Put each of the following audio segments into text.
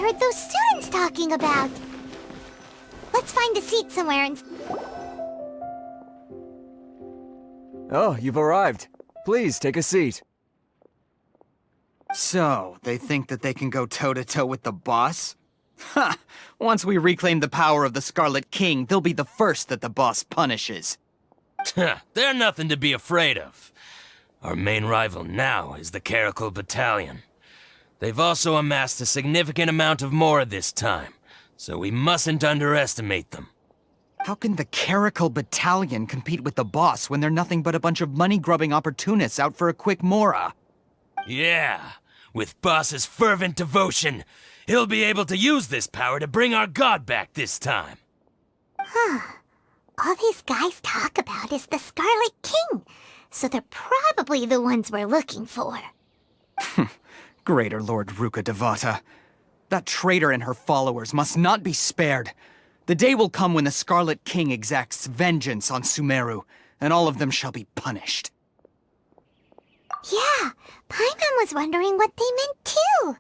heard those students talking about. Let's find a seat somewhere and... Oh, you've arrived. Please, take a seat. So, they think that they can go toe-to-toe with the boss? Ha! Once we reclaim the power of the Scarlet King, they'll be the first that the boss punishes. They're nothing to be afraid of. Our main rival now is the Caracal Battalion. They've also amassed a significant amount of more this time, so we mustn't underestimate them. How can the Caracal Battalion compete with the boss when they're nothing but a bunch of money-grubbing opportunists out for a quick mora? Yeah, with Boss's fervent devotion, he'll be able to use this power to bring our god back this time. All these guys talk about is the Scarlet King, so they're probably the ones we're looking for. Greater Lord Ruka Devata. That traitor and her followers must not be spared. The day will come when the Scarlet King exacts vengeance on Sumeru, and all of them shall be punished. Yeah, Paimon was wondering what they meant too.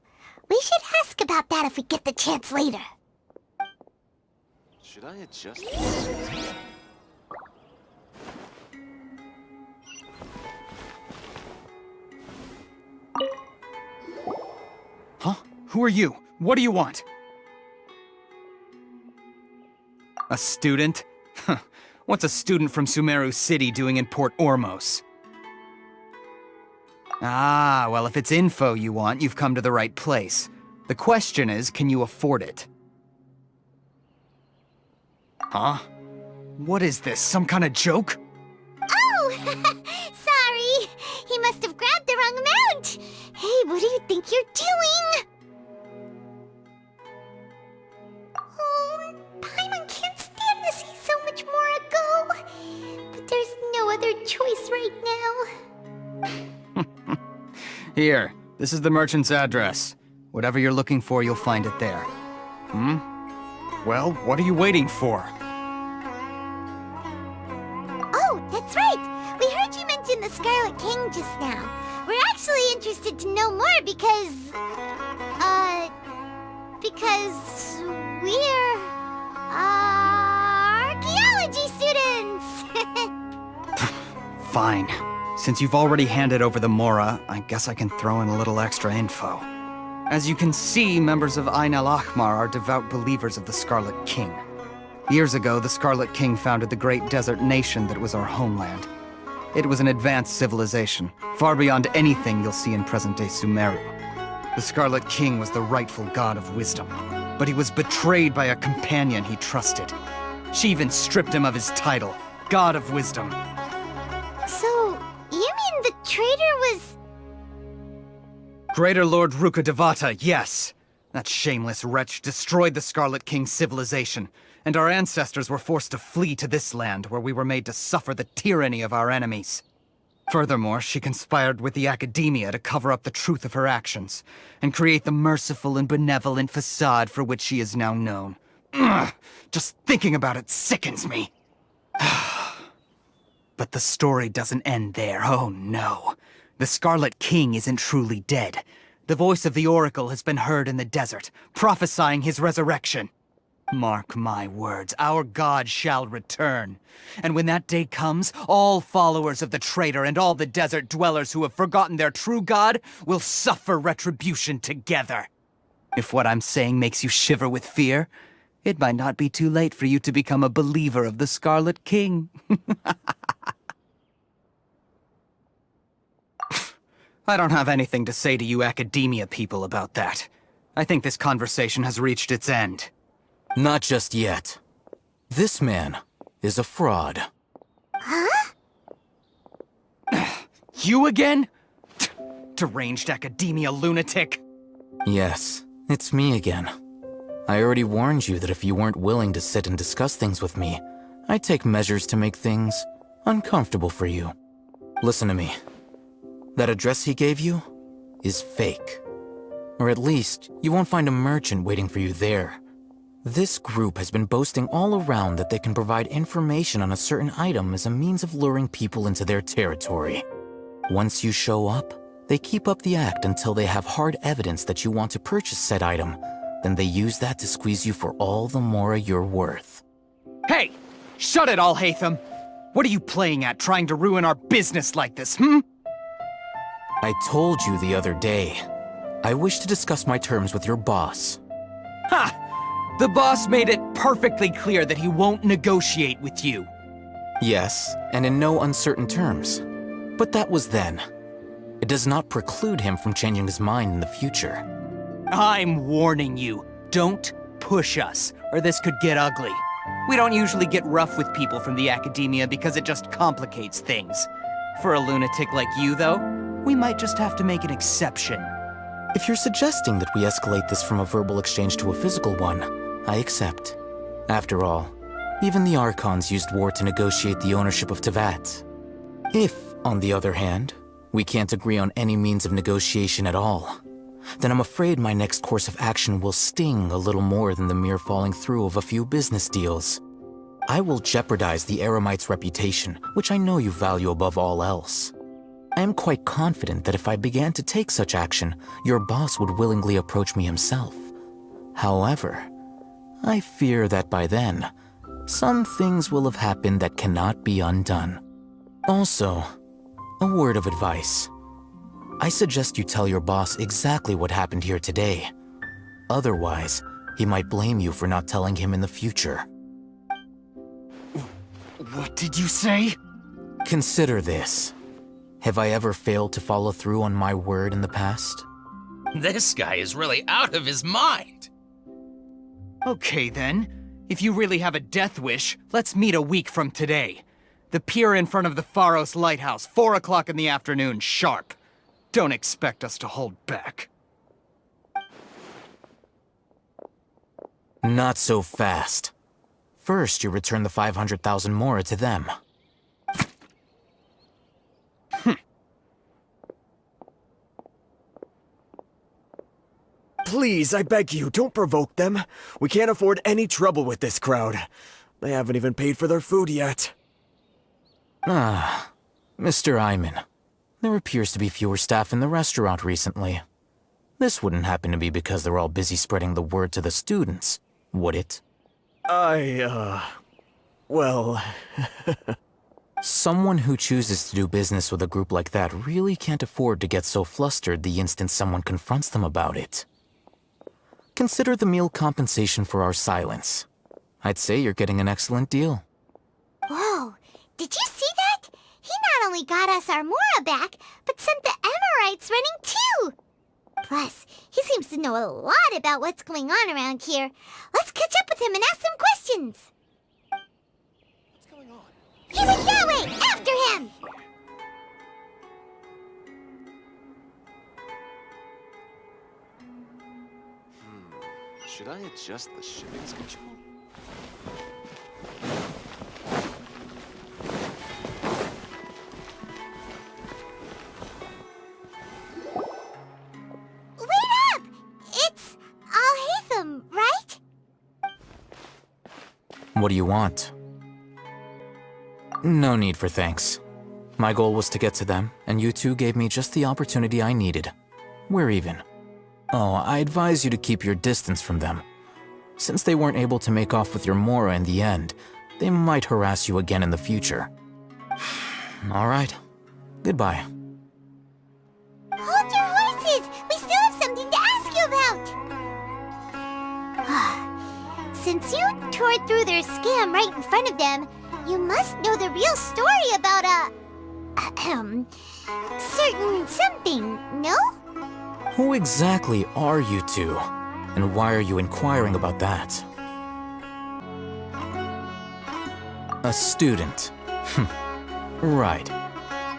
We should ask about that if we get the chance later. Should I adjust? Huh? Who are you? What do you want? A student? What's a student from Sumeru City doing in Port Ormos? Ah, well, if it's info you want, you've come to the right place. The question is, can you afford it? Huh? What is this, some kind of joke? Oh! Sorry! He must have grabbed the wrong amount! Hey, what do you think you're doing? Oh, Paimon can't stand to see so much more go. But there's no other choice right now. Here, this is the merchant's address. Whatever you're looking for, you'll find it there. Well, what are you waiting for? Oh, that's right! We heard you mention the Scarlet King just now. We're actually interested to know more because we're, archaeology students! Fine. Since you've already handed over the Mora, I guess I can throw in a little extra info. As you can see, members of Ain al-Ahmar are devout believers of the Scarlet King. Years ago, the Scarlet King founded the great desert nation that was our homeland. It was an advanced civilization, far beyond anything you'll see in present-day Sumeru. The Scarlet King was the rightful god of wisdom, but he was betrayed by a companion he trusted. She even stripped him of his title, God of Wisdom. So, you mean the traitor was... Greater Lord Ruka Devata, yes! That shameless wretch destroyed the Scarlet King's civilization, and our ancestors were forced to flee to this land where we were made to suffer the tyranny of our enemies. Furthermore, she conspired with the academia to cover up the truth of her actions, and create the merciful and benevolent facade for which she is now known. Ugh, just thinking about it sickens me. But the story doesn't end there, oh no. The Scarlet King isn't truly dead. The voice of the Oracle has been heard in the desert, prophesying his resurrection. Mark my words, our god shall return. And when that day comes, all followers of the traitor and all the desert dwellers who have forgotten their true god will suffer retribution together. If what I'm saying makes you shiver with fear, it might not be too late for you to become a believer of the Scarlet King. I don't have anything to say to you academia people about that. I think this conversation has reached its end. Not just yet. This man is a fraud. Huh? You again? Deranged academia lunatic. Yes, it's me again. I already warned you that if you weren't willing to sit and discuss things with me, I'd take measures to make things uncomfortable for you. Listen to me. That address he gave you is fake. Or at least, you won't find a merchant waiting for you there. This group has been boasting all around that they can provide information on a certain item as a means of luring people into their territory. Once you show up, they keep up the act until they have hard evidence that you want to purchase said item, then they use that to squeeze you for all the mora you're worth. Hey! Shut it, Alhaitham! What are you playing at, trying to ruin our business like this, hmm? I told you the other day, I wish to discuss my terms with your boss. Ha! The boss made it perfectly clear that he won't negotiate with you. Yes, and in no uncertain terms. But that was then. It does not preclude him from changing his mind in the future. I'm warning you, don't push us, or this could get ugly. We don't usually get rough with people from the academia because it just complicates things. For a lunatic like you, though, we might just have to make an exception. If you're suggesting that we escalate this from a verbal exchange to a physical one, I accept. After all, even the Archons used war to negotiate the ownership of Tevat. If, on the other hand, we can't agree on any means of negotiation at all, then I'm afraid my next course of action will sting a little more than the mere falling through of a few business deals. I will jeopardize the Eremite's reputation, which I know you value above all else. I am quite confident that if I began to take such action, your boss would willingly approach me himself. However, I fear that by then, some things will have happened that cannot be undone. Also, a word of advice. I suggest you tell your boss exactly what happened here today. Otherwise, he might blame you for not telling him in the future. What did you say? Consider this. Have I ever failed to follow through on my word in the past? This guy is really out of his mind. Okay then. If you really have a death wish, let's meet a week from today. The pier in front of the Pharos Lighthouse, 4 o'clock in the afternoon, sharp. Don't expect us to hold back. Not so fast. First, you return the 500,000 mora to them. Please, I beg you, don't provoke them. We can't afford any trouble with this crowd. They haven't even paid for their food yet. Ah, Mr. Iman. There appears to be fewer staff in the restaurant recently. This wouldn't happen to be because they're all busy spreading the word to the students, would it? Well... Someone who chooses to do business with a group like that really can't afford to get so flustered the instant someone confronts them about it. Consider the meal compensation for our silence. I'd say you're getting an excellent deal. Whoa, did you see that? He not only got us our Mora back, but sent the Emirites running too! Plus, he seems to know a lot about what's going on around here. Let's catch up with him and ask some questions! What's going on? He went that way! After him! Should I adjust the shipping schedule? Wait up! It's Alhaitham, right? What do you want? No need for thanks. My goal was to get to them, and you two gave me just the opportunity I needed. We're even. Oh, I advise you to keep your distance from them. Since they weren't able to make off with your Mora in the end, they might harass you again in the future. All right. Goodbye. Hold your horses! We still have something to ask you about! Since you tore through their scam right in front of them, you must know the real story about certain something, no? Who exactly are you two? And why are you inquiring about that? A student. Right.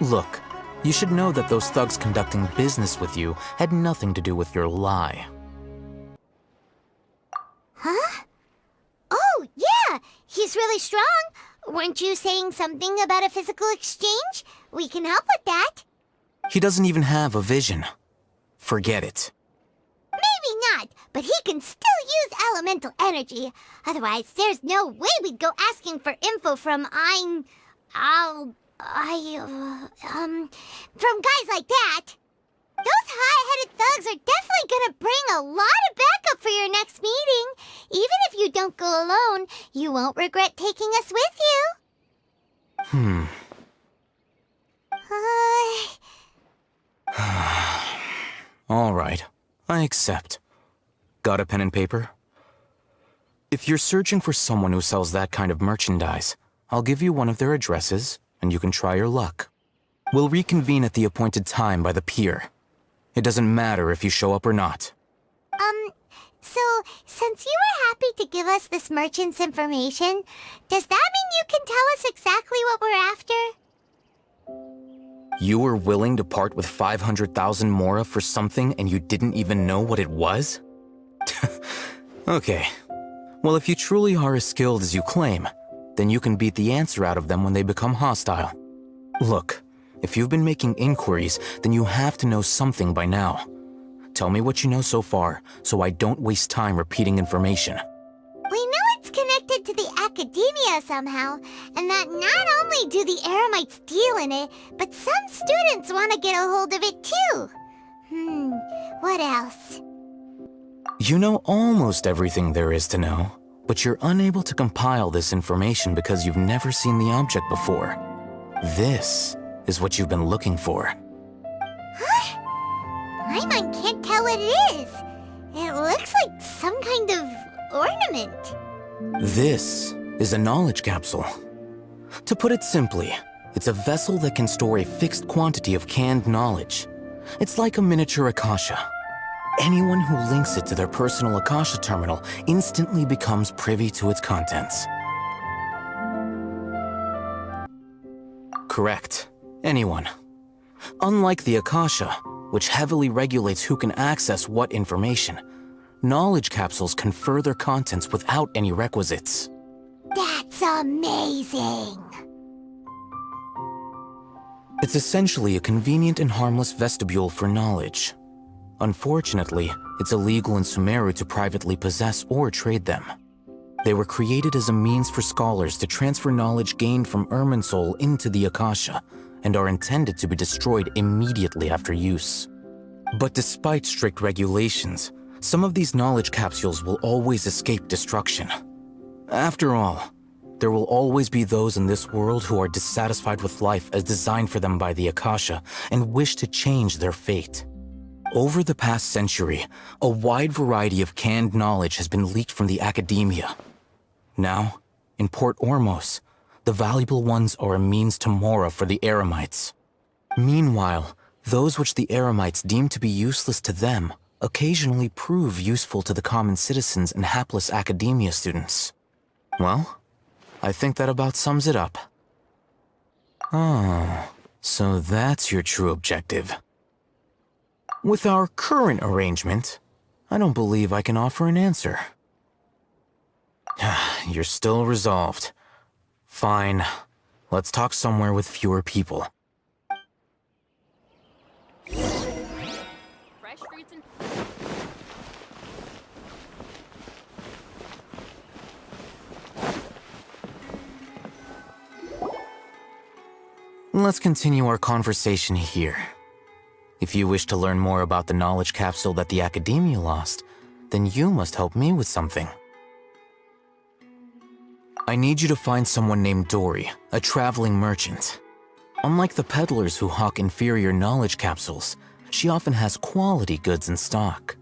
Look, you should know that those thugs conducting business with you had nothing to do with your lie. Huh? Oh, yeah! He's really strong! Weren't you saying something about a physical exchange? We can help with that. He doesn't even have a vision. Forget it. Maybe not, but he can still use elemental energy. Otherwise, there's no way we'd go asking for info from from guys like that. Those hot-headed thugs are definitely gonna bring a lot of backup for your next meeting. Even if you don't go alone, you won't regret taking us with you. All right, I accept. Got a pen and paper? If you're searching for someone who sells that kind of merchandise, I'll give you one of their addresses, and you can try your luck. We'll reconvene at the appointed time by the pier. It doesn't matter if you show up or not. So, since you were happy to give us this merchant's information, does that mean you can tell us exactly what we're after? You were willing to part with 500,000 mora for something and you didn't even know what it was? Okay. Well, if you truly are as skilled as you claim, then you can beat the answer out of them when they become hostile. Look, if you've been making inquiries, then you have to know something by now. Tell me what you know so far, so I don't waste time repeating information. We know it's connected to the academia somehow, and that not only do the Eremites deal in it, but some students want to get a hold of it too. What else? You know almost everything there is to know, but you're unable to compile this information because you've never seen the object before. This is what you've been looking for. Huh? My mind can't tell what it is. It looks like some kind of ornament. This is a knowledge capsule. To put it simply, it's a vessel that can store a fixed quantity of canned knowledge. It's like a miniature Akasha. Anyone who links it to their personal Akasha terminal instantly becomes privy to its contents. Correct. Anyone. Unlike the Akasha, which heavily regulates who can access what information, knowledge capsules confer their contents without any requisites. That's amazing! It's essentially a convenient and harmless vestibule for knowledge. Unfortunately, it's illegal in Sumeru to privately possess or trade them. They were created as a means for scholars to transfer knowledge gained from Irminsul into the Akasha, and are intended to be destroyed immediately after use. But despite strict regulations, some of these knowledge capsules will always escape destruction. After all, there will always be those in this world who are dissatisfied with life as designed for them by the Akasha and wish to change their fate. Over the past century, a wide variety of canned knowledge has been leaked from the academia. Now, in Port Ormos, the valuable ones are a means to mora for the Eremites. Meanwhile, those which the Eremites deem to be useless to them occasionally prove useful to the common citizens and hapless academia students. Well, I think that about sums it up. Oh, so that's your true objective. With our current arrangement, I don't believe I can offer an answer. You're still resolved. Fine. Let's talk somewhere with fewer people. Fresh fruits and... Let's continue our conversation here. If you wish to learn more about the knowledge capsule that the Academia lost, then you must help me with something. I need you to find someone named Dory, a traveling merchant. Unlike the peddlers who hawk inferior knowledge capsules, she often has quality goods in stock.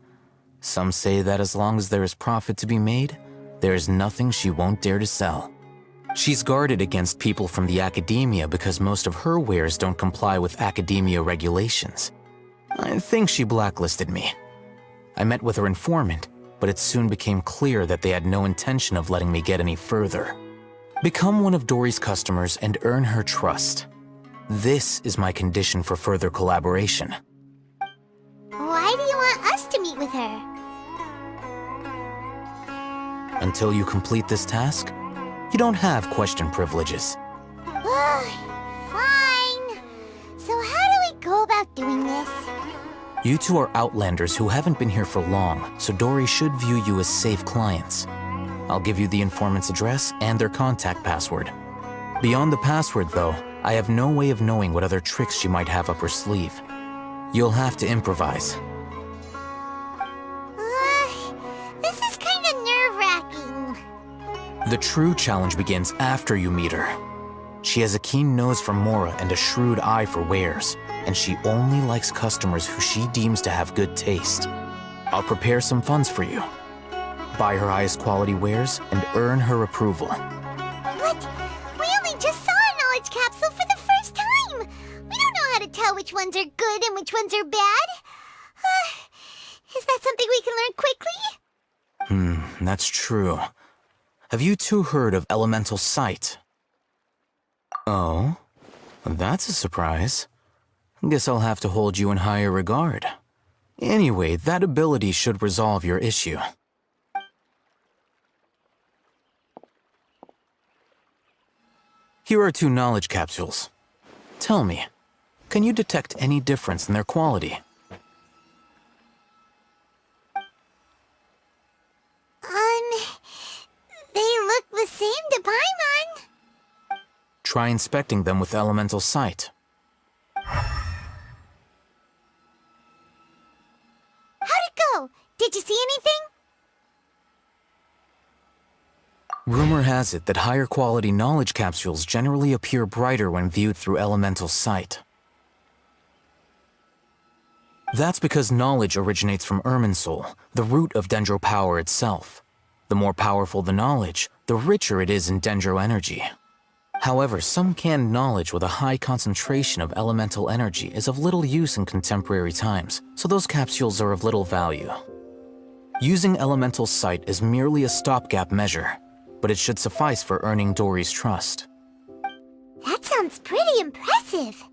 Some say that as long as there is profit to be made, there is nothing she won't dare to sell. She's guarded against people from the Academia because most of her wares don't comply with Academia regulations. I think she blacklisted me. I met with her informant, but it soon became clear that they had no intention of letting me get any further. Become one of Dory's customers and earn her trust. This is my condition for further collaboration. Why do you want us to meet with her? Until you complete this task, you don't have question privileges. Fine. So how do we go about doing this? You two are outlanders who haven't been here for long, so Dory should view you as safe clients. I'll give you the informant's address and their contact password. Beyond the password, though, I have no way of knowing what other tricks she might have up her sleeve. You'll have to improvise. This is kind of nerve-wracking. The true challenge begins after you meet her. She has a keen nose for Mora and a shrewd eye for wares, and she only likes customers who she deems to have good taste. I'll prepare some funds for you. Buy her highest quality wares and earn her approval. What? We only just saw a knowledge capsule for the first time! We don't know how to tell which ones are good and which ones are bad. Is that something we can learn quickly? That's true. Have you two heard of elemental sight? Oh, that's a surprise. Guess I'll have to hold you in higher regard. Anyway, that ability should resolve your issue. Here are 2 knowledge capsules. Tell me, can you detect any difference in their quality? They look the same to Paimon. Try inspecting them with elemental sight. How'd it go? Did you see anything? Rumor has it that higher quality knowledge capsules generally appear brighter when viewed through elemental sight. That's because knowledge originates from Irminsul, the root of Dendro power itself. The more powerful the knowledge, the richer it is in Dendro energy. However, some canned knowledge with a high concentration of elemental energy is of little use in contemporary times, so those capsules are of little value. Using elemental sight is merely a stopgap measure, but it should suffice for earning Dory's trust. That sounds pretty impressive.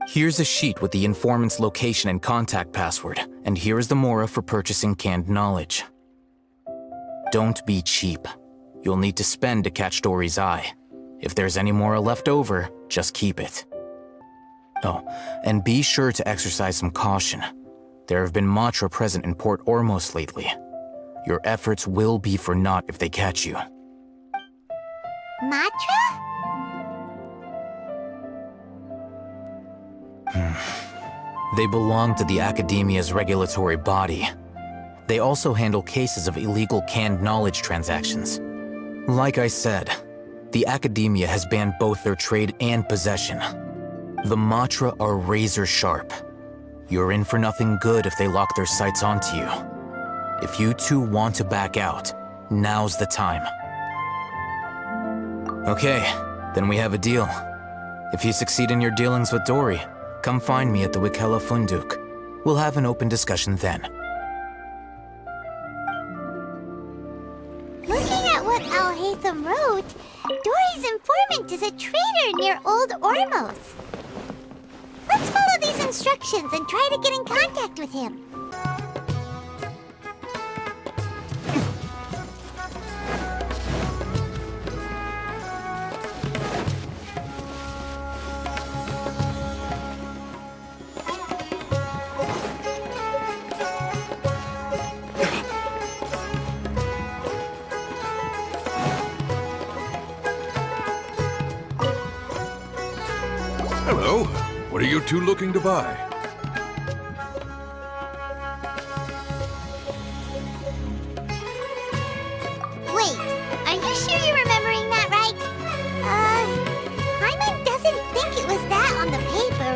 Here's a sheet with the informant's location and contact password, and here is the Mora for purchasing canned knowledge. Don't be cheap. You'll need to spend to catch Dory's eye. If there's any Mora left over, just keep it. Oh, and be sure to exercise some caution. There have been Matra present in Port Ormos lately. Your efforts will be for naught if they catch you. Matra? They belong to the Academia's regulatory body. They also handle cases of illegal canned knowledge transactions. Like I said, the Academia has banned both their trade and possession. The Matra are razor sharp. You're in for nothing good if they lock their sights onto you. If you two want to back out, now's the time. Okay, then we have a deal. If you succeed in your dealings with Dory, come find me at the Wikela Funduk. We'll have an open discussion then. Looking at what Alhaitham wrote, Dory's informant is a trader near Old Ormos. Let's follow these instructions and try to get in contact with him. Hello. What are you two looking to buy? Wait, are you sure you're remembering that right? Hyman doesn't think it was that on the paper.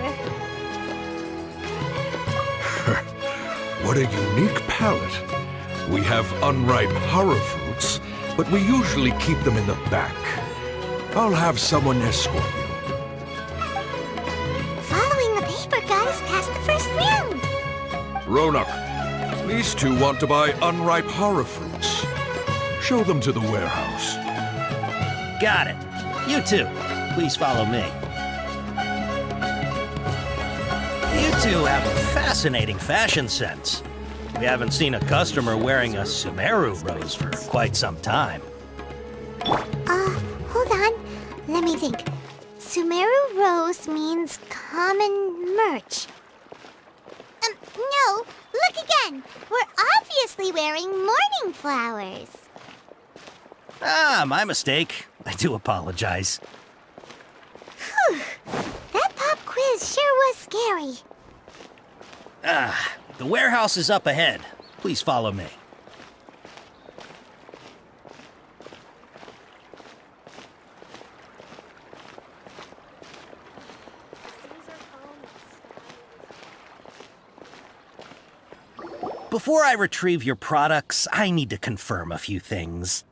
What a unique palette. We have unripe horror fruits, but we usually keep them in the back. I'll have someone escort you. Following the paper got us past the first round. Ronak, these two want to buy unripe horror fruits. Show them to the warehouse. Got it. You too. Please follow me. You two have a fascinating fashion sense. We haven't seen a customer wearing a Sumeru rose for quite some time. Hold on. Let me think. Sumeru Rose means common merch. No, look again. We're obviously wearing morning flowers. Ah, my mistake. I do apologize. Whew. That pop quiz sure was scary. The warehouse is up ahead. Please follow me. Before I retrieve your products, I need to confirm a few things.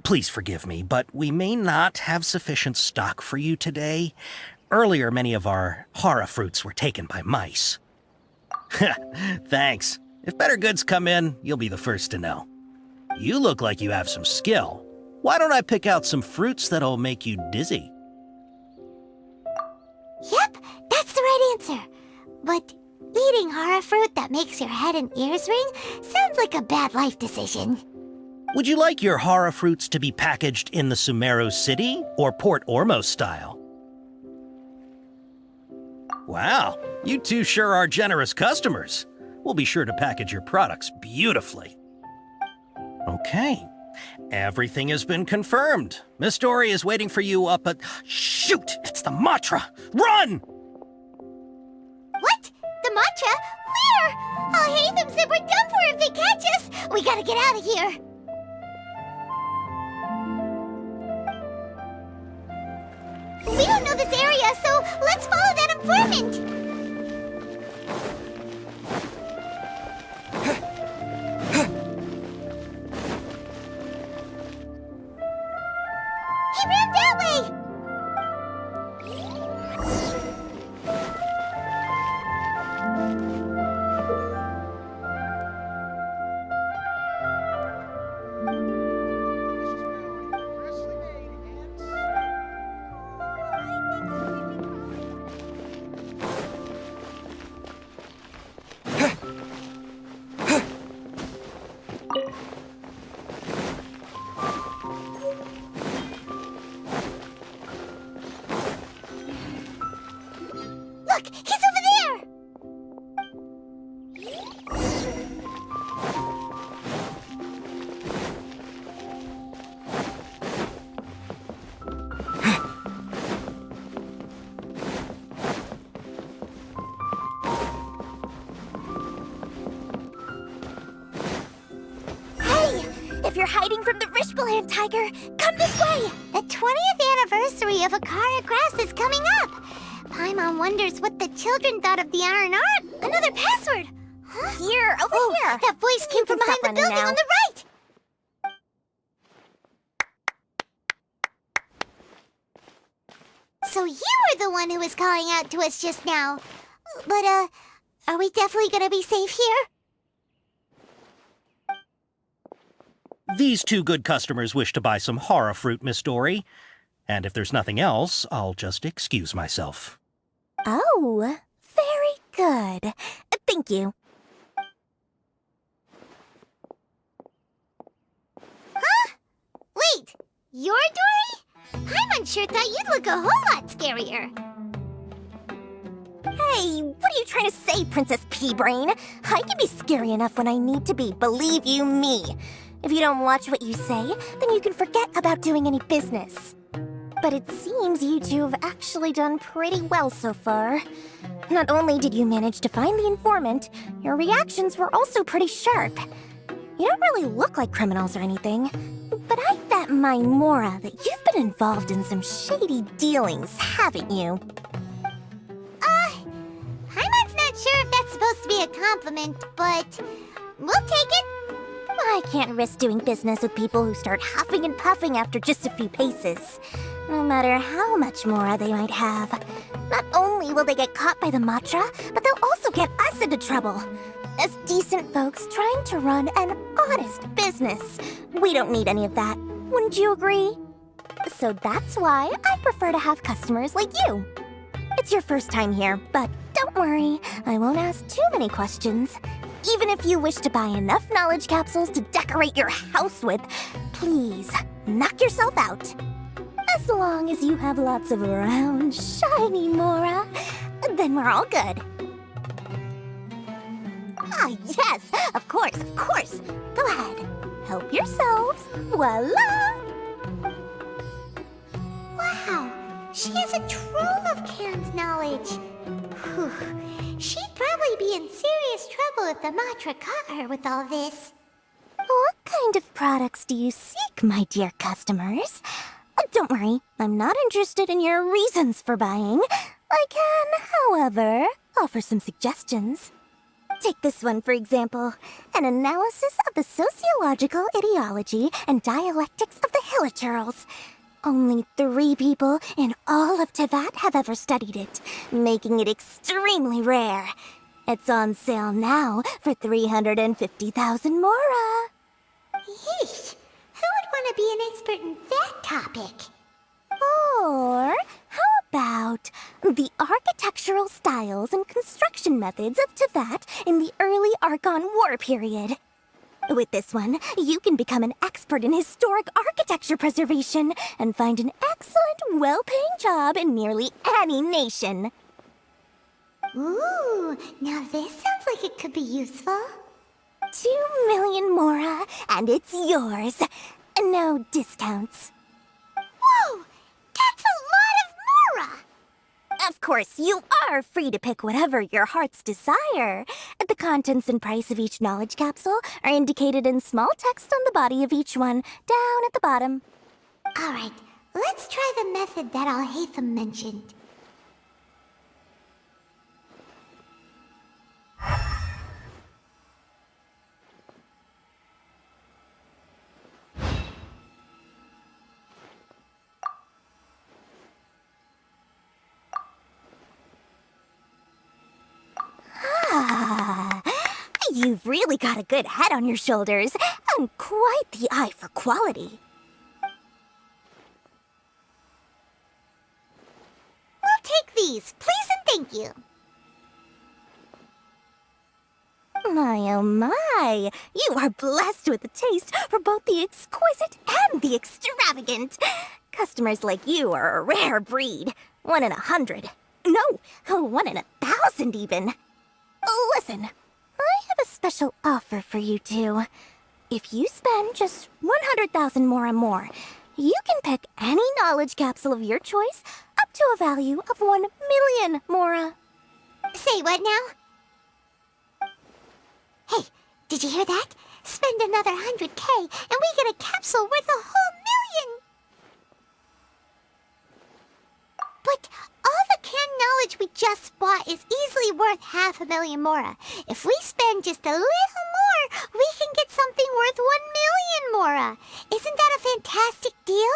Please forgive me, but we may not have sufficient stock for you today. Earlier, many of our hara fruits were taken by mice. Thanks. If better goods come in, you'll be the first to know. You look like you have some skill. Why don't I pick out some fruits that'll make you dizzy? Yep, that's the right answer. But eating hara fruit that makes your head and ears ring sounds like a bad life decision. Would you like your hara fruits to be packaged in the Sumeru City or Port Ormos style? Wow, you two sure are generous customers. We'll be sure to package your products beautifully. Okay, everything has been confirmed. Miss Dory is waiting for you up at... Shoot, it's the Matra! Run! What? The matcha? Where? Alhaitham said we're done for if they catch us. We gotta get out of here. We don't know this area, so let's follow that informant. He ran that way. Look, he's over there! Hey! If you're hiding from the Rishbaland tiger, come this way! The 20th anniversary of Akara Grass is coming up! Paimon wonders what the children thought of the R&R. Another password! Huh? Here, over here. That voice came from behind the stop running building now. on the right! So you were the one who was calling out to us just now. But, are we definitely gonna be safe here? These two good customers wish to buy some hara fruit, Miss Dory. And if there's nothing else, I'll just excuse myself. Oh, very good. Thank you. Huh? Wait, you're Dory? Paimon sure thought you'd look a whole lot scarier. Hey, what are you trying to say, Princess Pea-Brain? I can be scary enough when I need to be, believe you me. If you don't watch what you say, then you can forget about doing any business. But it seems you two have actually done pretty well so far. Not only did you manage to find the informant, your reactions were also pretty sharp. You don't really look like criminals or anything, but I bet my Mora that you've been involved in some shady dealings, haven't you? Paimon's not sure if that's supposed to be a compliment, but we'll take it. I can't risk doing business with people who start huffing and puffing after just a few paces. No matter how much Mora they might have. Not only will they get caught by the Matra, but they'll also get us into trouble. As decent folks trying to run an honest business, we don't need any of that. Wouldn't you agree? So that's why I prefer to have customers like you. It's your first time here, but don't worry, I won't ask too many questions. Even if you wish to buy enough knowledge capsules to decorate your house with, please, knock yourself out. As long as you have lots of round, shiny Mora, then we're all good. Ah, yes, of course, of course. Go ahead, help yourselves. Voila! Wow, she has a trove of Karen's knowledge. Whew. She'd probably really be in serious trouble if the Matra caught her with all this. What kind of products do you seek, my dear customers? Don't worry, I'm not interested in your reasons for buying. I can, however, offer some suggestions. Take this one, for example. An analysis of the sociological ideology and dialectics of the Hilichurls. Only 3 people in all of Teyvat have ever studied it, making it extremely rare. It's on sale now for 350,000 mora. Yeesh, who would want to be an expert in that topic? Or how about the architectural styles and construction methods of Teyvat in the early Archon War period? With this one, you can become an expert in historic architecture preservation and find an excellent, well-paying job in nearly any nation. Ooh, now this sounds like it could be useful. 2 million mora, and it's yours. No discounts. Whoa! That's a lot of mora! Of course, you are free to pick whatever your heart's desire. The contents and price of each knowledge capsule are indicated in small text on the body of each one, down at the bottom. Alright, let's try the method that Alhaitham mentioned. You've really got a good head on your shoulders, and quite the eye for quality. We'll take these, please and thank you. My oh my, you are blessed with a taste for both the exquisite and the extravagant. Customers like you are a rare breed. 1 in 100. No, 1 in 1,000 even. Listen, I have a special offer for you two. If you spend just 100,000 mora more, you can pick any knowledge capsule of your choice up to a value of 1 million mora. Say what now? Hey, did you hear that? Spend another 100K and we get a capsule worth a whole million! But all the canned knowledge we just bought is easily worth 500,000 mora. If we spend just a little more, we can get something worth 1 million mora. Isn't that a fantastic deal?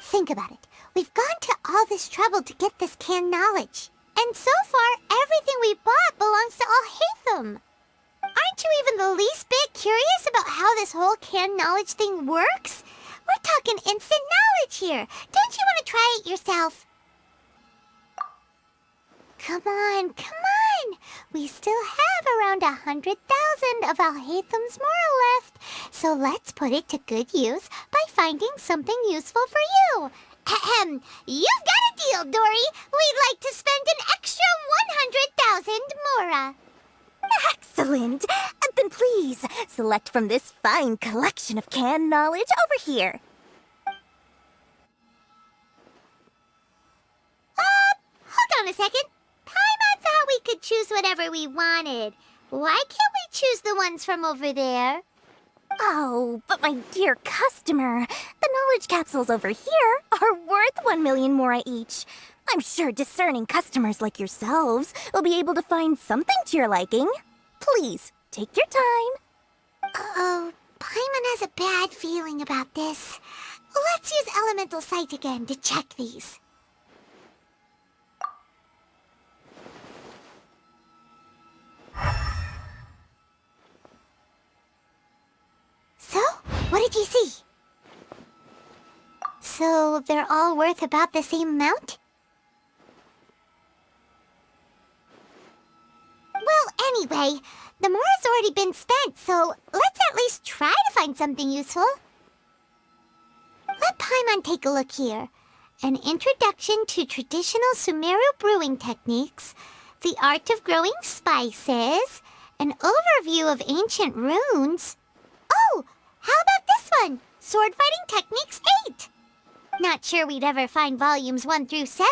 Think about it. We've gone to all this trouble to get this canned knowledge. And so far, everything we bought belongs to Alhaitham. Aren't you even the least bit curious about how this whole canned knowledge thing works? We're talking instant knowledge here. Don't you want to try it yourself? Come on, come on! We still have around 100,000 of Alhaitham's mora left, so let's put it to good use by finding something useful for you. Ahem, you've got a deal, Dory. We'd like to spend an extra 100,000 mora. Excellent! Then please, select from this fine collection of canned knowledge over here. Hold on a second. Paimon thought we could choose whatever we wanted. Why can't we choose the ones from over there? Oh, but my dear customer, the knowledge capsules over here are worth 1 million mora each. I'm sure discerning customers like yourselves will be able to find something to your liking. Please, take your time. Oh, Paimon has a bad feeling about this. Let's use Elemental Sight again to check these. So, what did you see? So, they're all worth about the same amount? Well, anyway, the mora's already been spent, so let's at least try to find something useful. Let Paimon take a look here. An introduction to traditional Sumeru brewing techniques, the art of growing spices, an overview of ancient runes. Oh, how about this one? Sword Fighting Techniques 8. Not sure we'd ever find volumes 1 through 7,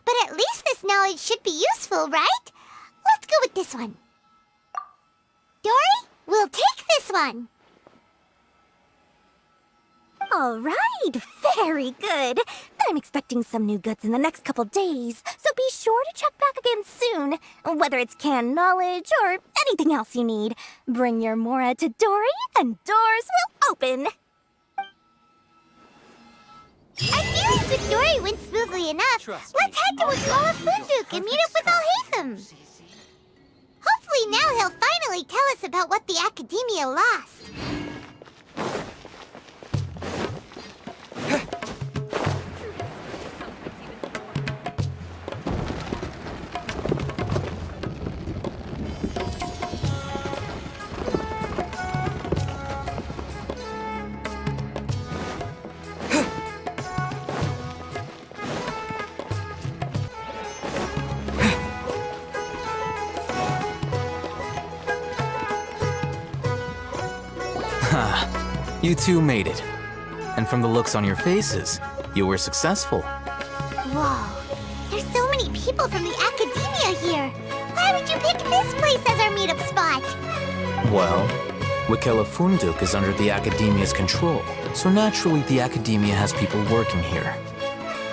but at least this knowledge should be useful, right? Let's go with with this one. Dory, we'll take this one. All right, very good. I'm expecting some new goods in the next couple days, so be sure to check back again soon. Whether it's canned knowledge or anything else you need, bring your Mora to Dory and doors will open. Our dealings with Dory went smoothly enough. Let's head to Wakala Funduk and meet up with Alhaitham. Hopefully now he'll finally tell us about what the Academia lost. You two made it. And from the looks on your faces, you were successful. Whoa, there's so many people from the Academia here. Why would you pick this place as our meetup spot? Well, Wakala Funduk is under the Academia's control, so naturally the Academia has people working here.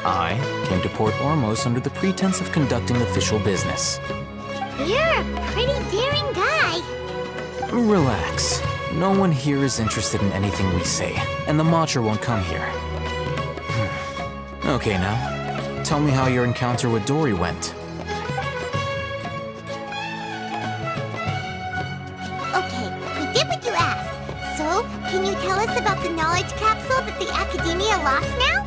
I came to Port Ormos under the pretense of conducting official business. You're a pretty daring guy. Relax. No one here is interested in anything we say, and the Matcha won't come here. Okay, now, tell me how your encounter with Dory went. Okay, we did what you asked. So, can you tell us about the knowledge capsule that the Academia lost now?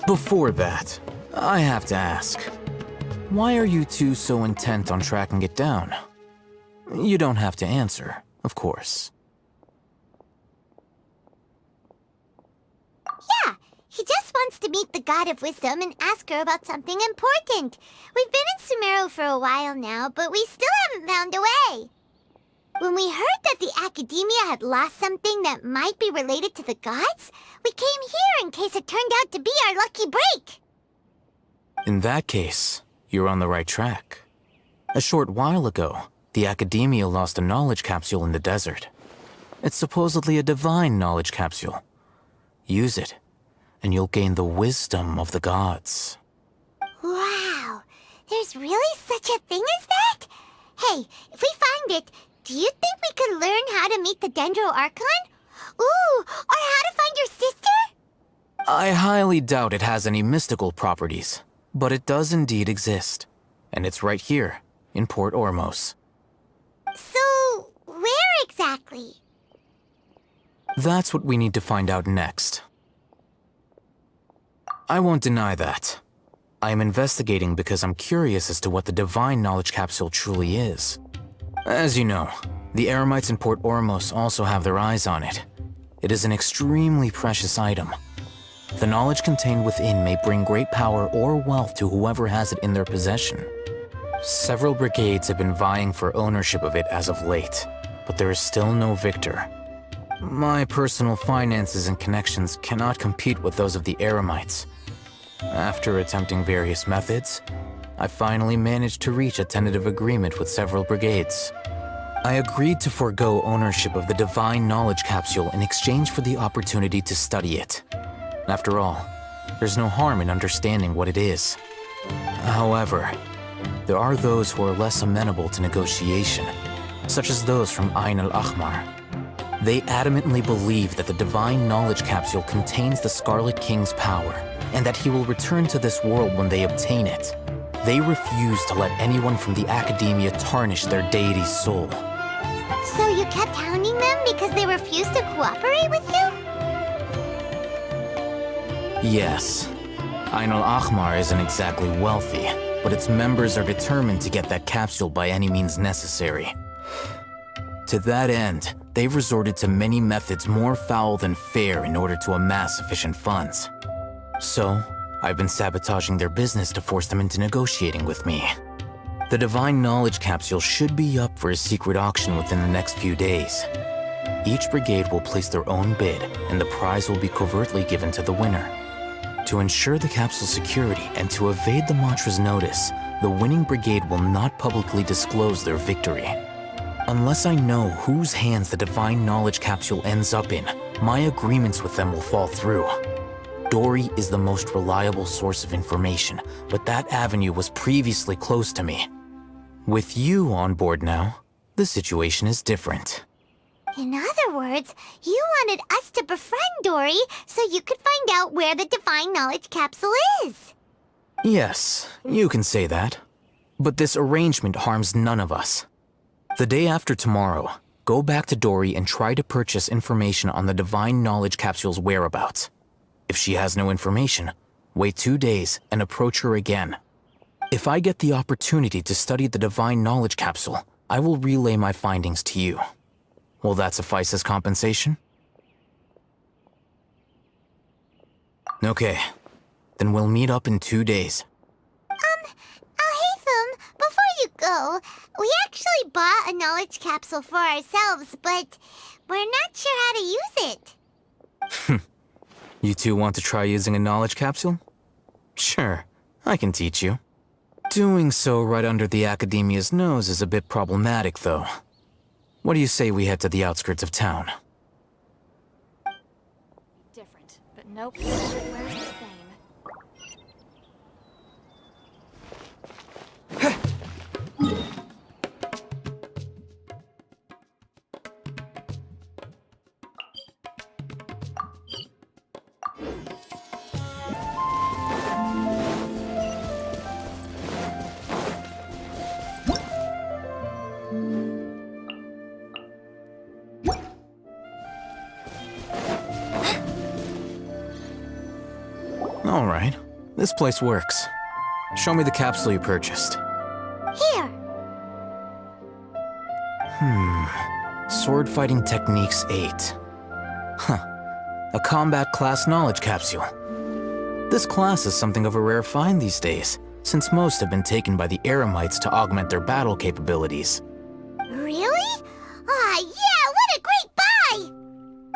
Before that, I have to ask, why are you two so intent on tracking it down? You don't have to answer, of course. Yeah, he just wants to meet the God of Wisdom and ask her about something important. We've been in Sumeru for a while now, but we still haven't found a way. When we heard that the Academia had lost something that might be related to the gods, we came here in case it turned out to be our lucky break. In that case, you're on the right track. A short while ago, the Academia lost a knowledge capsule in the desert. It's supposedly a divine knowledge capsule. Use it, and you'll gain the wisdom of the gods. Wow, there's really such a thing as that? Hey, if we find it, do you think we could learn how to meet the Dendro Archon? Ooh, or how to find your sister? I highly doubt it has any mystical properties, but it does indeed exist. And it's right here, in Port Ormos. So, where exactly? That's what we need to find out next. I won't deny that. I am investigating because I'm curious as to what the divine knowledge capsule truly is. As you know, the Eremites in Port Ormos also have their eyes on it. It is an extremely precious item. The knowledge contained within may bring great power or wealth to whoever has it in their possession. Several brigades have been vying for ownership of it as of late, but there is still no victor. My personal finances and connections cannot compete with those of the Eremites. After attempting various methods, I finally managed to reach a tentative agreement with several brigades. I agreed to forego ownership of the divine knowledge capsule in exchange for the opportunity to study it. After all, there's no harm in understanding what it is. However, there are those who are less amenable to negotiation, such as those from Ain al-Ahmar. They adamantly believe that the divine knowledge capsule contains the Scarlet King's power, and that he will return to this world when they obtain it. They refuse to let anyone from the Academia tarnish their deity's soul. So you kept hounding them because they refused to cooperate with you? Yes. Ain al-Ahmar isn't exactly wealthy, but its members are determined to get that capsule by any means necessary. To that end, they've resorted to many methods more foul than fair in order to amass sufficient funds. So, I've been sabotaging their business to force them into negotiating with me. The divine knowledge capsule should be up for a secret auction within the next few days. Each brigade will place their own bid, and the prize will be covertly given to the winner. To ensure the capsule's security and to evade the mantra's notice, the winning brigade will not publicly disclose their victory. Unless I know whose hands the divine knowledge capsule ends up in, my agreements with them will fall through. Dory is the most reliable source of information, but that avenue was previously closed to me. With you on board now, the situation is different. In other words, you wanted us to befriend Dory so you could find out where the divine knowledge capsule is. Yes, you can say that. But this arrangement harms none of us. The day after tomorrow, go back to Dory and try to purchase information on the divine knowledge capsule's whereabouts. If she has no information, wait 2 days and approach her again. If I get the opportunity to study the divine knowledge capsule, I will relay my findings to you. Will that suffice as compensation? Okay, then we'll meet up in 2 days. Alhaitham, before you go, we actually bought a knowledge capsule for ourselves, but we're not sure how to use it. You two want to try using a knowledge capsule? Sure, I can teach you. Doing so right under the Academia's nose is a bit problematic, though. What do you say we head to the outskirts of town? Different, but nope. Where's the same? All right, this place works. Show me the capsule you purchased. Here. Sword Fighting Techniques 8. A combat class knowledge capsule. This class is something of a rare find these days, since most have been taken by the Eremites to augment their battle capabilities. Really? Ah, yeah, what a great buy!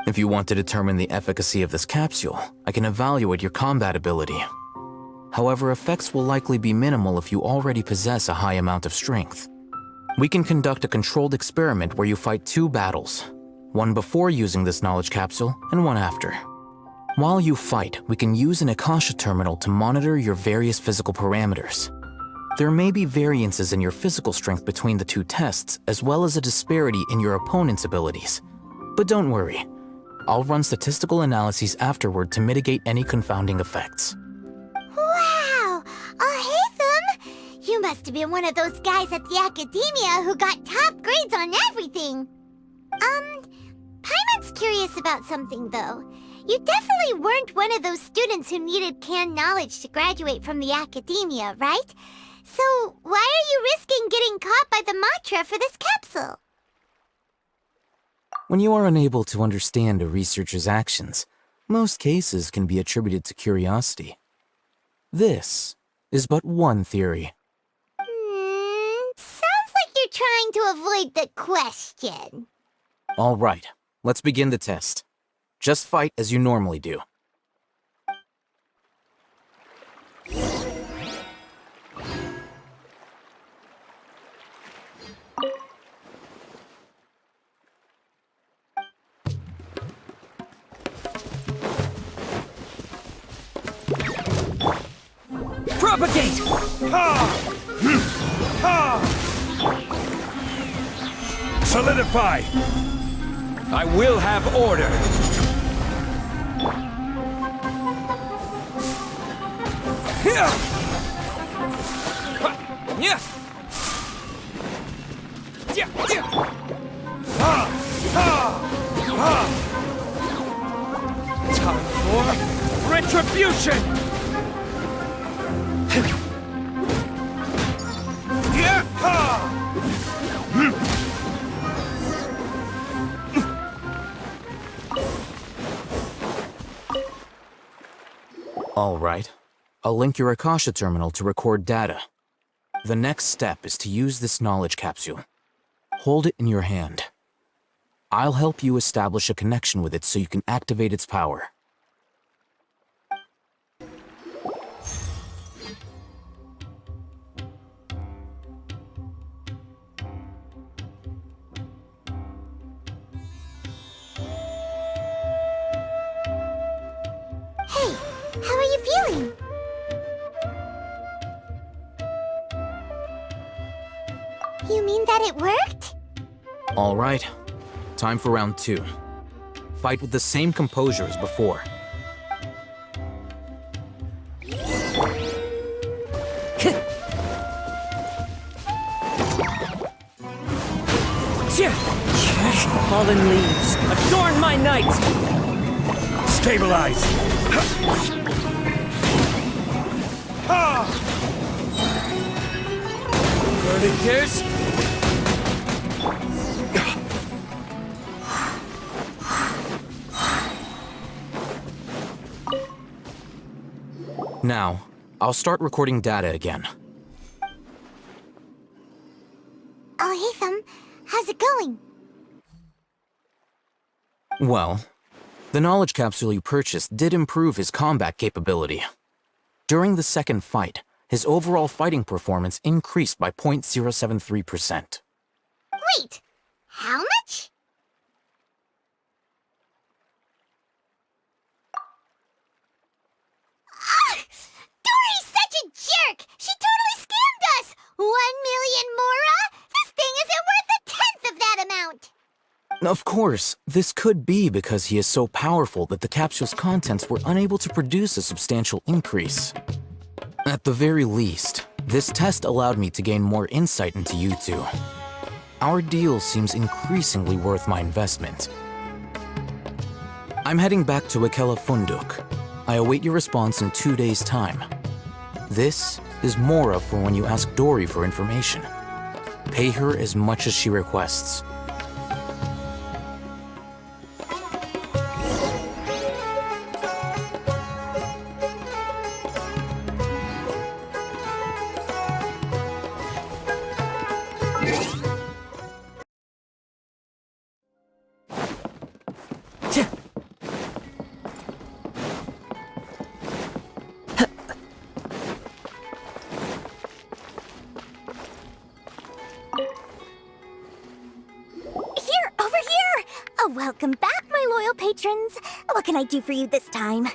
If you want to determine the efficacy of this capsule, I can evaluate your combat ability. However, effects will likely be minimal if you already possess a high amount of strength. We can conduct a controlled experiment where you fight 2 battles, one before using this knowledge capsule and one after. While you fight, we can use an Akasha terminal to monitor your various physical parameters. There may be variances in your physical strength between the 2 tests, as well as a disparity in your opponent's abilities. But don't worry, I'll run statistical analyses afterward to mitigate any confounding effects. Wow! Alhaitham! You must have been one of those guys at the Academia who got top grades on everything. Paimon's curious about something, though. You definitely weren't one of those students who needed canned knowledge to graduate from the Academia, right? So why are you risking getting caught by the mantra for this capsule? When you are unable to understand a researcher's actions, most cases can be attributed to curiosity. This is but one theory. Sounds like you're trying to avoid the question. All right, let's begin the test. Just fight as you normally do. Propagate! Solidify! I will have order! Time for retribution! All right, I'll link your Akasha terminal to record data. The next step is to use this knowledge capsule. Hold it in your hand. I'll help you establish a connection with it so you can activate its power. How are you feeling? You mean that it worked? All right. Time for round 2. Fight with the same composure as before. Fallen leaves, adorn my night! Stabilize! Burning tears? Now, I'll start recording data again. Alhaitham, how's it going? Well, the knowledge capsule you purchased did improve his combat capability. During the second fight, his overall fighting performance increased by 0.073%. Wait, how much? Ah! Dory's such a jerk! She totally scammed us! 1 million mora? This thing isn't worth a tenth of that amount! Of course, this could be because he is so powerful that the capsule's contents were unable to produce a substantial increase. At the very least, this test allowed me to gain more insight into you two. Our deal seems increasingly worth my investment. I'm heading back to Ikela Funduk. I await your response in 2 days' time. This is Mora for when you ask Dory for information. Pay her as much as she requests. Welcome back, my loyal patrons. What can I do for you this time?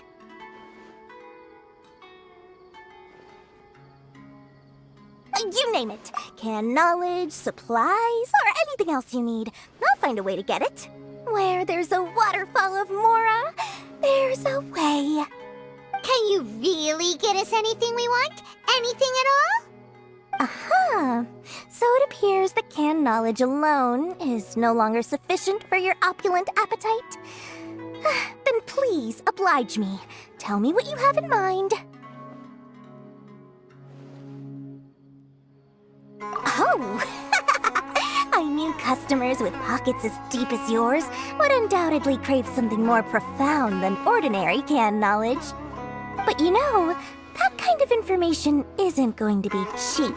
You name it. Canned knowledge, supplies, or anything else you need. I'll find a way to get it. Where there's a waterfall of Mora, there's a way. Can you really get us anything we want? Anything at all? Aha! So it appears that canned knowledge alone is no longer sufficient for your opulent appetite. Then please, oblige me. Tell me what you have in mind. Oh! I knew customers with pockets as deep as yours would undoubtedly crave something more profound than ordinary canned knowledge. But you know, that kind of information isn't going to be cheap.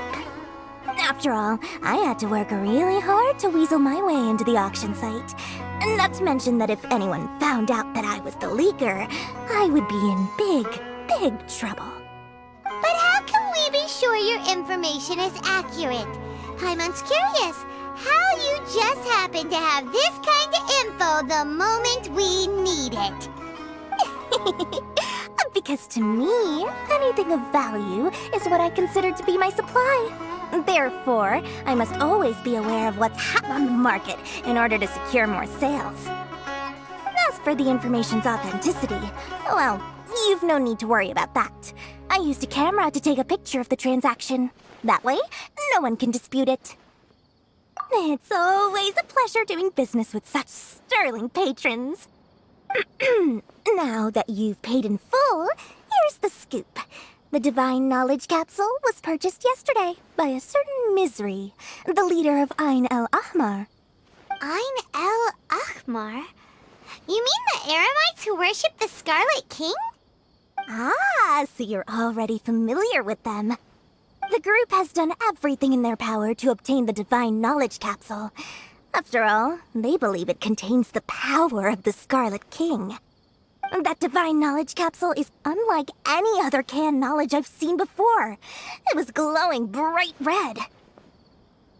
After all, I had to work really hard to weasel my way into the auction site. Not to mention that if anyone found out that I was the leaker, I would be in big trouble. But how can we be sure your information is accurate? Hyman's curious how you just happen to have this kind of info the moment we need it. Because to me, anything of value is what I consider to be my supply. Therefore, I must always be aware of what's hot on the market in order to secure more sales. As for the information's authenticity, well, you've no need to worry about that. I used a camera to take a picture of the transaction. That way, no one can dispute it. It's always a pleasure doing business with such sterling patrons. Now that you've paid in full, here's the scoop. The Divine Knowledge Capsule was purchased yesterday by a certain Misery, the leader of Ain El Ahmar. Ain El Ahmar? You mean the Eremites who worship the Scarlet King? Ah, so you're already familiar with them. The group has done everything in their power to obtain the Divine Knowledge Capsule. After all, they believe it contains the power of the Scarlet King. That Divine Knowledge Capsule is unlike any other canned knowledge I've seen before. It was glowing bright red.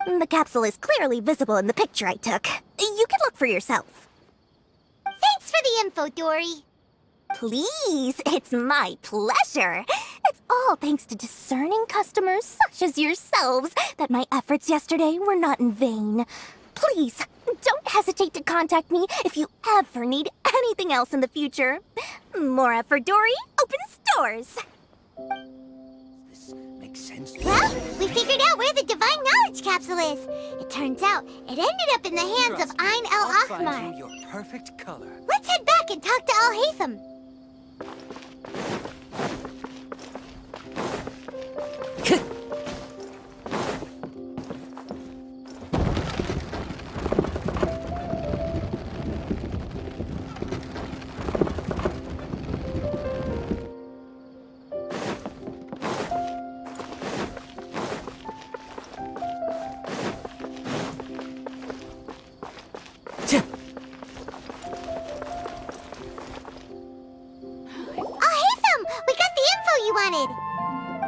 The capsule is clearly visible in the picture I took. You can look for yourself. Thanks for the info, Dory. Please, it's my pleasure. It's all thanks to discerning customers such as yourselves that my efforts yesterday were not in vain. Please, don't hesitate to contact me if you ever need anything else in the future. Mora for Dory opens doors. This makes sense. Well, we figured out where the Divine Knowledge Capsule is. It turns out it ended up in the hands of Ain el-Ahmar. your perfect color. Let's head back and talk to Alhaitham.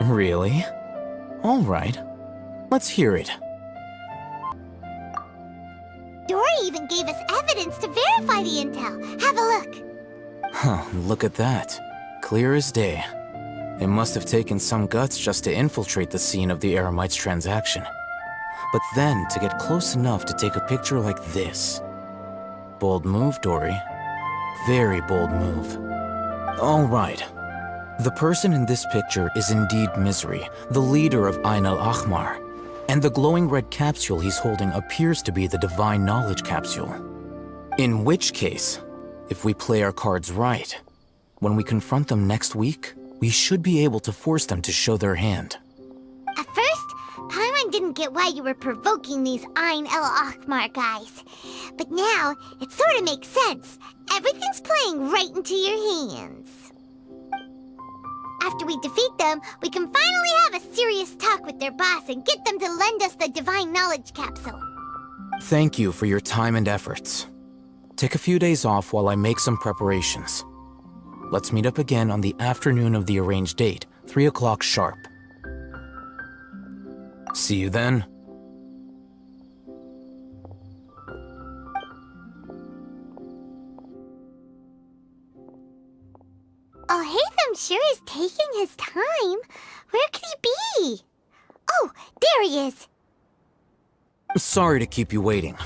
Really? All right. Let's hear it. Dory even gave us evidence to verify the intel. Have a look. Huh, look at that. Clear as day. It must have taken some guts just to infiltrate the scene of the Eremites transaction. But then to get close enough to take a picture like this. Bold move, Dory. Very bold move. All right. The person in this picture is indeed Misery, the leader of Ain el-Ahmar, and the glowing red capsule he's holding appears to be the Divine Knowledge Capsule. In which case, if we play our cards right, when we confront them next week, we should be able to force them to show their hand. At first, Paimon didn't get why you were provoking these Ain el-Ahmar guys. But now, it sort of makes sense. Everything's playing right into your hands. After we defeat them, we can finally have a serious talk with their boss and get them to lend us the Divine Knowledge Capsule. Thank you for your time and efforts. Take a few days off while I make some preparations. Let's meet up again on the afternoon of the arranged date, 3 o'clock sharp. See you then. Alhaitham sure is taking his time. Where could he be? Oh, there he is. Sorry to keep you waiting.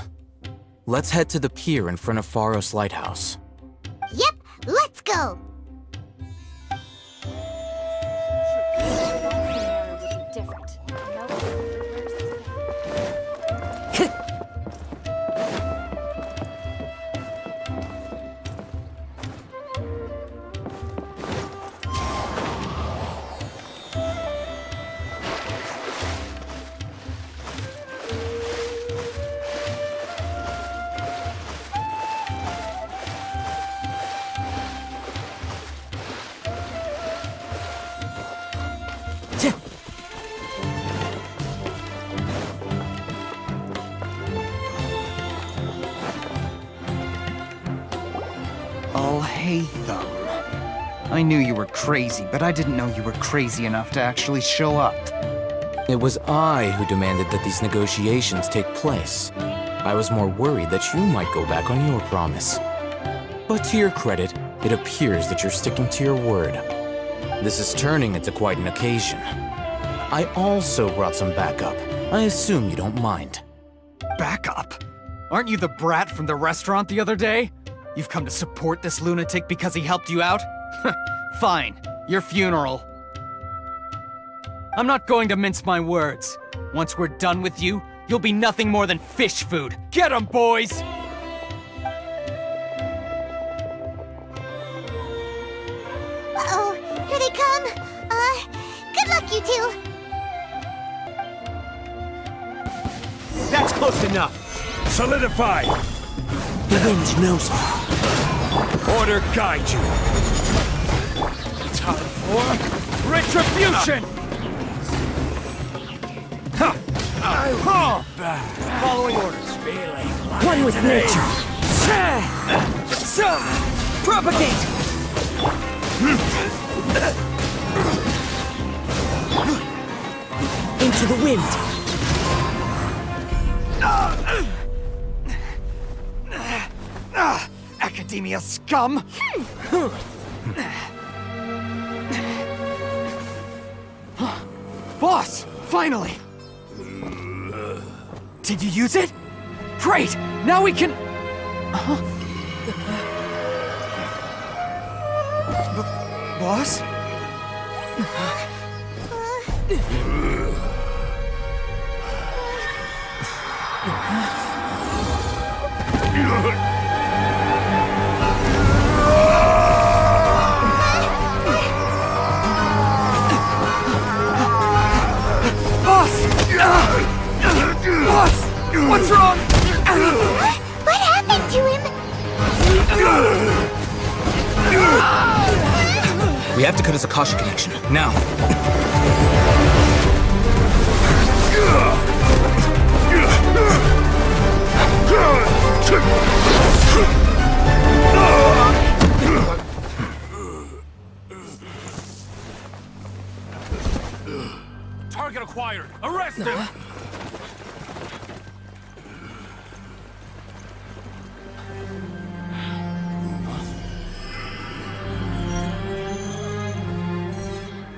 Let's head to the pier in front of Pharos Lighthouse. Yep, let's go. Different. Nope. Alhaitham. I knew you were crazy, but I didn't know you were crazy enough to actually show up. It was I who demanded that these negotiations take place. I was more worried that you might go back on your promise. But to your credit, it appears that you're sticking to your word. This is turning into quite an occasion. I also brought some backup. I assume you don't mind. Backup? Aren't you the brat from the restaurant the other day? You've come to support this lunatic because he helped you out? Fine, your funeral. I'm not going to mince my words. Once we're done with you, you'll be nothing more than fish food. Get 'em, boys! Uh-oh, here they come. Good luck, you two. That's close enough. Solidify! The wind knows me. Order guide you. Time for retribution! Following orders. Feeling One with nature. Propagate! Into the wind. Academia scum! Boss! Finally! Did you use it? Great! Now we can... Boss? Boss! What's wrong? What happened to him? We have to cut his Akasha connection, now. Target acquired! Arrest him!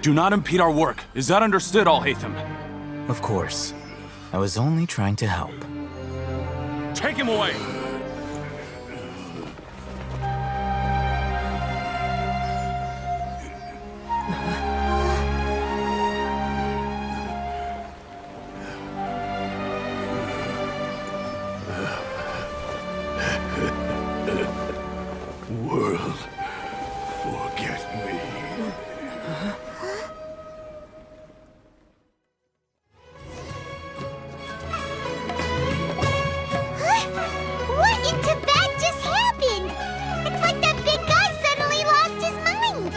Do not impede our work. Is that understood, Alhaitham? Of course. I was only trying to help. Take him away! World, forget me. What in Tibet just happened? It's like that big guy suddenly lost his mind.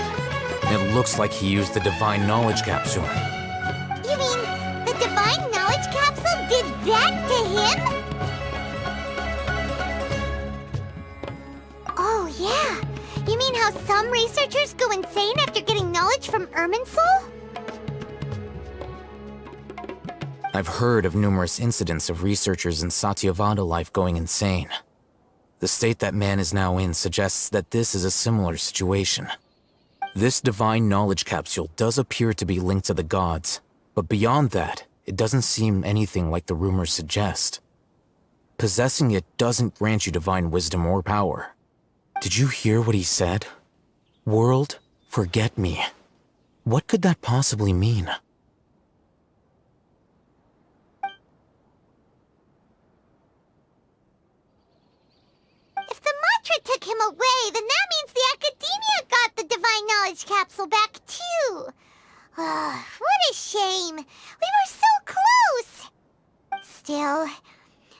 It looks like he used the Divine Knowledge Capsule. You mean the Divine Knowledge Capsule did that to him? Oh, yeah. You mean how some researchers go insane after getting knowledge from Irminsul? I've heard of numerous incidents of researchers in Satyavada life going insane. The state that man is now in suggests that this is a similar situation. This Divine Knowledge Capsule does appear to be linked to the gods, but beyond that, it doesn't seem anything like the rumors suggest. Possessing it doesn't grant you divine wisdom or power. Did you hear what he said? World, forget me. What could that possibly mean? If the mantra took him away, then that means the Academia got the Divine Knowledge Capsule back, too. What a shame. We were so close. Still,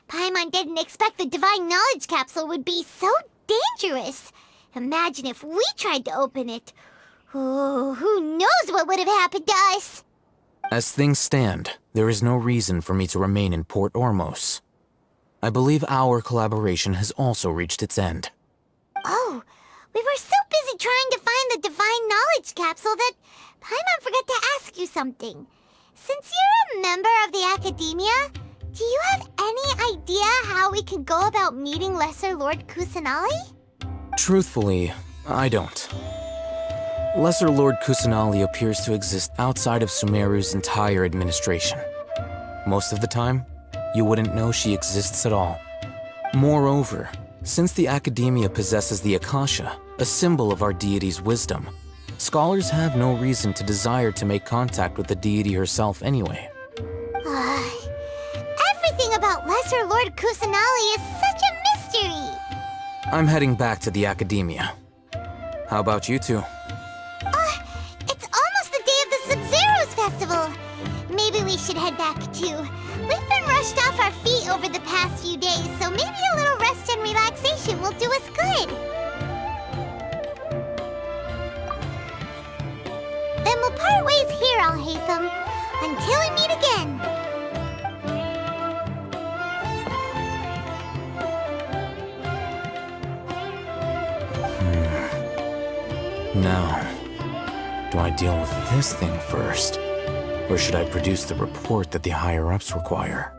Paimon didn't expect the Divine Knowledge Capsule would be so dangerous. Imagine if we tried to open it. Oh, who knows what would have happened to us? As things stand, there is no reason for me to remain in Port Ormos. I believe our collaboration has also reached its end. Oh, we were so busy trying to find the Divine Knowledge Capsule that Paimon forgot to ask you something. Since you're a member of the Academia, do you have any idea how we can go about meeting Lesser Lord Kusanali? Truthfully, I don't. Lesser Lord Kusanali appears to exist outside of Sumeru's entire administration. Most of the time, you wouldn't know she exists at all. Moreover, since the Academia possesses the Akasha, a symbol of our deity's wisdom, scholars have no reason to desire to make contact with the deity herself anyway. Everything about Lesser Lord Kusanali is such a mystery. I'm heading back to the Academia. How about you two? It's almost the day of the Sub-Zero's festival. Maybe we should head back too. We've been rushed off our feet over the past few days, so maybe a little rest and relaxation will do us good. Then we'll part ways here, Alhaitham, until we meet again. Now, do I deal with this thing first? Or should I produce the report that the higher-ups require?